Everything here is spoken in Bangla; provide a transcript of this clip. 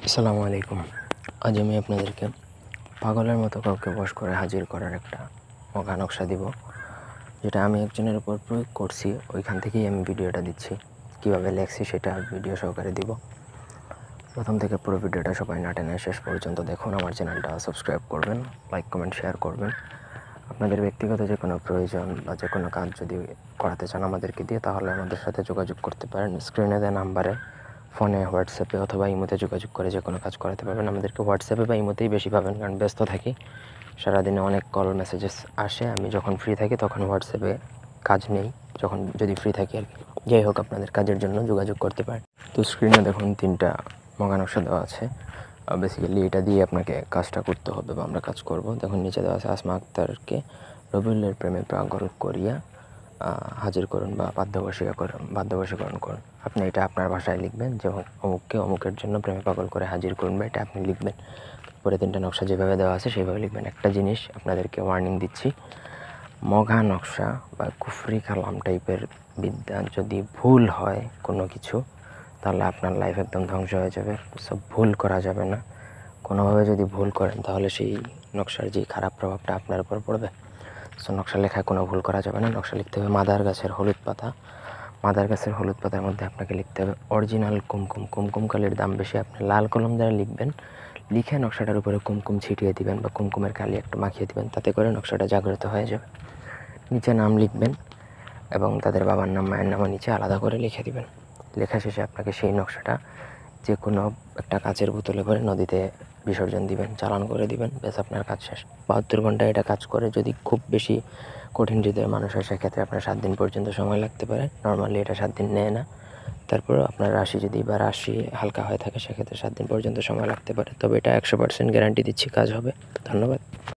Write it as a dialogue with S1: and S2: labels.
S1: আসসালামু আলাইকুম। আজ আমি আপনাদেরকে পাগলের মতো কাউকে বশ করে হাজির করার একটা মগা নকশা দিব, যেটা আমি একজনের উপর প্রয়োগ করছি। ওইখান থেকেই আমি ভিডিওটা দিচ্ছি। কীভাবে লেখছি সেটা ভিডিও সহকারে দিব। প্রথম থেকে পুরো ভিডিওটা সবাই না টেনে শেষ পর্যন্ত দেখুন। আমার চ্যানেলটা সাবস্ক্রাইব করবেন, লাইক কমেন্ট শেয়ার করবেন। আপনাদের ব্যক্তিগত যে কোনো প্রয়োজন বা যে কোনো কাজ যদি করাতে চান আমাদেরকে দিয়ে, তাহলে আমাদের সাথে যোগাযোগ করতে পারেন। স্ক্রিনে দেওয়া নাম্বারে ফোনে, হোয়াটসঅ্যাপে অথবা ইমোতে যোগাযোগ করে যে কোনো কাজ করাতে পারবেন। আমাদেরকে হোয়াটসঅ্যাপে বা ইমোতেই বেশি পাবেন, কারণ ব্যস্ত থাকি, সারাদিনে অনেক কল মেসেজেস আসে। আমি যখন ফ্রি থাকি তখন হোয়াটসঅ্যাপে কাজ নেই, যখন যদি ফ্রি থাকি আর কি। যাই হোক, আপনাদের কাজের জন্য যোগাযোগ করতে পারেন। তো স্ক্রিনে দেখুন 3টা মগা নকশা দেওয়া আছে। বেসিক্যালি এটা দিয়ে আপনাকে কাজটা করতে হবে বা আমরা কাজ করব। দেখুন নিচে দেওয়া আছে, আসমা আক্তারকে রবিউলের প্রেমে পাগল করিয়া হাজির করুন বা বাধ্যবশীকরণ করুন। আপনি এটা আপনার ভাষায় লিখবেন যে অমুককে অমুকের জন্য প্রেমে পাগল করে হাজির করুন, বা এটা আপনি লিখবেন। পরে 3টা নকশা যেভাবে দেওয়া আছে সেইভাবে লিখবেন। একটা জিনিস আপনাদেরকে ওয়ার্নিং দিচ্ছি, মগা নকশা বা কুফরি কালাম টাইপের বিদ্যা যদি ভুল হয় কোনো কিছু, তাহলে আপনার লাইফ একদম ধ্বংস হয়ে যাবে। সব ভুল করা যাবে না। কোনোভাবে যদি ভুল করেন তাহলে সেই নকশার যে খারাপ প্রভাবটা আপনার উপর পড়বে। সো নকশা লেখায় কোনো ভুল করা যাবে না। নকশা লিখতে হবে মাদার গাছের হলুদ পাতা। মাদার গাছের হলুদ পাতার মধ্যে আপনাকে লিখতে হবে অরিজিনাল কুমকুম। কুমকুম কালির দাম বেশি, আপনি লাল কলম দ্বারা লিখবেন। লিখে নকশাটার উপরে কুমকুম ছিটিয়ে দিবেন বা কুমকুমের কালি একটু মাখিয়ে দিবেন, তাতে করে নকশাটা জাগ্রত হয়ে যাবে। নিচে নাম লিখবেন এবং তাদের বাবার নাম, মায়ের নামও নিচে আলাদা করে লিখে দিবেন। লেখা শেষে আপনাকে সেই নকশাটা যে কোনো একটা কাচের বোতলে ভরে নদীতে বিসর্জন দিবেন, চালান করে দিবেন, ব্যাস আপনার কাজ শেষ। 72 ঘন্টা এটা কাজ করে। যদি খুব বেশি কঠিন হৃদয়ের মানুষ হয় সেক্ষেত্রে আপনার 7 দিন পর্যন্ত সময় লাগতে পারে। নর্মালি এটা 7 দিন নেয় না। তারপরেও আপনার রাশি যদি বা রাশি হালকা হয়ে থাকে সেক্ষেত্রে 7 দিন পর্যন্ত সময় লাগতে পারে। তবে এটা 100% গ্যারান্টি দিচ্ছি কাজ হবে। ধন্যবাদ।